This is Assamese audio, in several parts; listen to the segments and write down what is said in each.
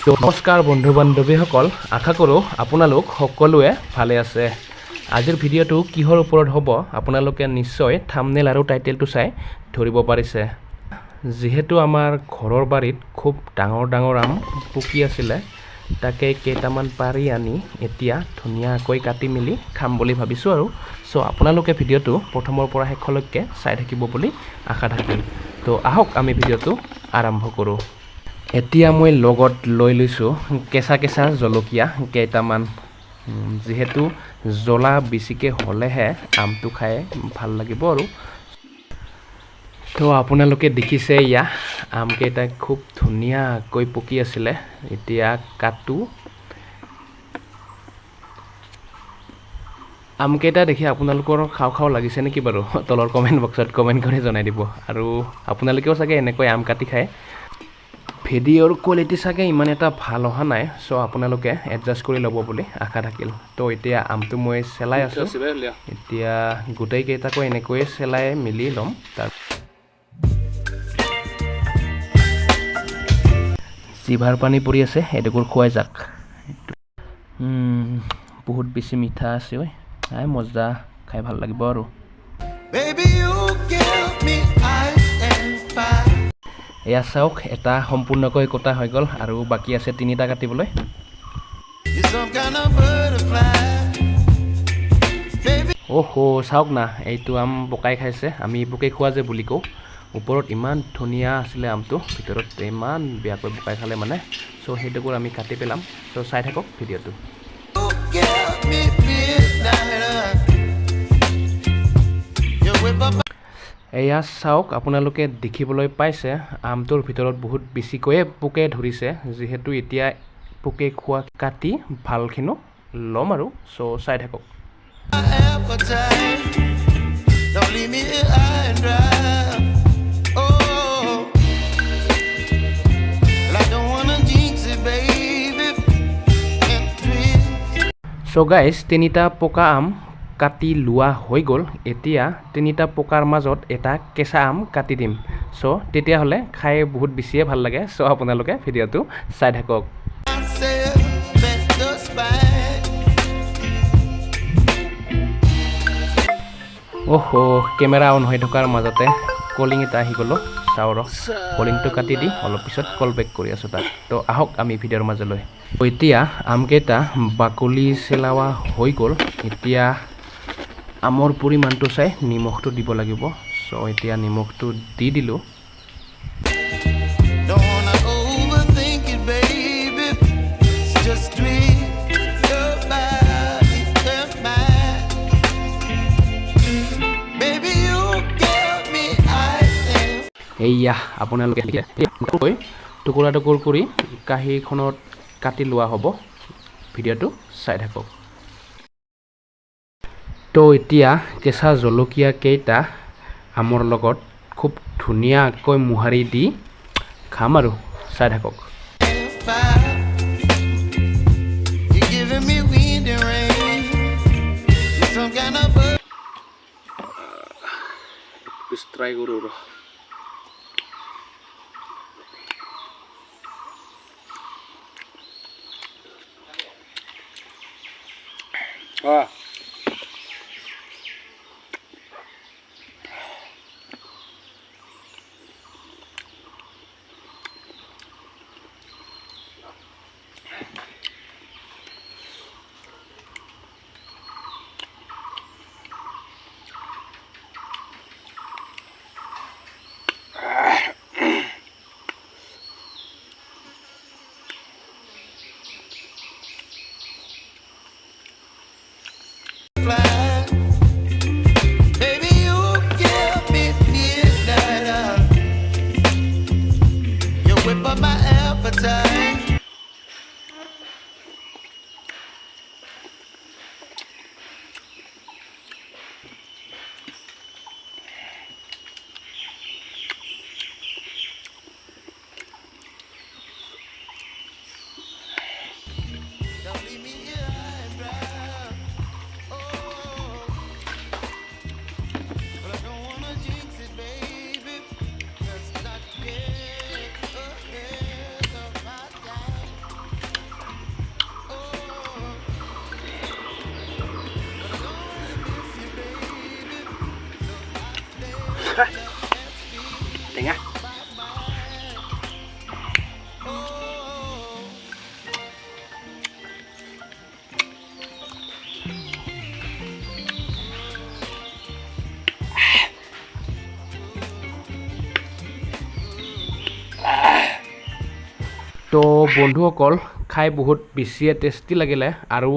তো নমস্কাৰ বন্ধু বান্ধৱীসকল, আশা কৰোঁ আপোনালোক সকলোৱে ভালে আছে। আজিৰ ভিডিঅ'টো কিহৰ ওপৰত হ'ব আপোনালোকে নিশ্চয় থাম্বনেইল আৰু টাইটেলটো চাই ধৰিব পাৰিছে। যিহেতু আমাৰ ঘৰৰ বাৰীত খুব ডাঙৰ ডাঙৰ আম পকি আছিলে, তাকে কেইটামান পাৰি আনি এতিয়া ধুনীয়াকৈ কাটি মেলি খাম বুলি ভাবিছোঁ আৰু আপোনালোকে ভিডিঅ'টো প্ৰথমৰ পৰা শেষলৈকে চাই থাকিব বুলি আশা থাকিল। তো আহক আমি ভিডিঅ'টো আৰম্ভ কৰোঁ। এতিয়া মই লগত লৈ লৈছোঁ কেঁচা কেঁচা জলকীয়া কেইটামান। যিহেতু জ্বলা বেছিকৈ হ'লেহে আমটো খাই ভাল লাগিব আৰু। তো আপোনালোকে দেখিছে এয়া আমকেইটা খুব ধুনীয়াকৈ পকি আছিলে, এতিয়া কাটো। আমকেইটা দেখি আপোনালোকৰ খাওঁ খাওঁ লাগিছে নেকি বাৰু? তলৰ কমেণ্ট বক্সত কমেণ্ট কৰি জনাই দিব। আৰু আপোনালোকেও চাগে এনেকৈ আম কাটি খায়। ভিডিঅ'ৰ কোৱালিটি চাগে ইমান এটা ভাল অহা নাই, আপোনালোকে এডজাষ্ট কৰি ল'ব বুলি আশা থাকিল। তো এতিয়া আমটো মই চেলাই আছোঁ, এতিয়া গোটেইকেইটাকৈ এনেকৈয়ে চেলাই মিলি ল'ম। জিভাৰ পানী পৰি আছে, এডোখৰ খুৱাই যাক। বহুত বেছি মিঠা আছে ঐ, মজা, খাই ভাল লাগিব আৰু। এয়া চাওক, এটা সম্পূৰ্ণকৈ কটা হৈ গ'ল আৰু বাকী আছে তিনিটা কাটিবলৈ। চাওক না, এইটো আম পকাই খাইছে, আমি পোকে খোৱা যে বুলি কওঁ। ওপৰত ইমান ধুনীয়া আছিলে আমটো, ভিতৰত ইমান বেয়াকৈ পকাই খালে মানে। সেইটোকো আমি কাটি পেলাম। চাই থাকক ভিডিঅ'টো। এয়া চাওক, আপোনালোকে দেখিবলৈ পাইছে আমটোৰ ভিতৰত বহুত বেছিকৈয়ে পোকে ধৰিছে। যিহেতু এতিয়া পোকে খোৱা কাটি ভালখিনি ল'ম আৰু। চাই থাকক। গাইজ, তিনিটা পকা আম কাটি লোৱা হৈ গ'ল। এতিয়া তিনিটা পকাৰ মাজত এটা কেঁচা আম কাটি দিম। তেতিয়াহ'লে খাই বহুত বেছিয়ে ভাল লাগে। আপোনালোকে ভিডিঅ'টো চাই থাকক। কেমেৰা অন হৈ থকাৰ মাজতে কলিং এটা আহি গ'লো। চাওঁ ৰ, কলিংটো কাটি দি অলপ পিছত কল বেক কৰি আছোঁ তাক। তো আহক আমি ভিডিঅ'ৰ মাজলৈ। এতিয়া আমকেইটা বাকলি চেলাৱা হৈ গ'ল। এতিয়া আমৰ পৰিমাণটো চাই নিমখটো দিব লাগিব। এতিয়া নিমখটো দি দিলোঁ। এইয়া আপোনালোকে টুকুৰা টুকুৰ কৰি কাঁহীখনত কাটি লোৱা হ'ব। ভিডিঅ'টো চাই থাকক। তো এতিয়া কেঁচা জলকীয়া কেইটা আমৰ লগত খুব ধুনীয়াকৈ মোহাৰি দি খাম আৰু। চাই থাকক। ট্ৰাই কৰোঁ ৰ। thôi. Để nha. তো বন্ধুসকল খাই বহুত বেছিয়ে টেষ্টি লাগিলে আৰু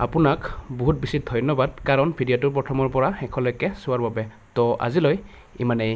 আপোনাক বহুত বেছি ধন্যবাদ কাৰণ ভিডিঅ'টো প্ৰথমৰ পৰা শেষলৈকে চোৱাৰ বাবে তো আজিলৈ ইমানেই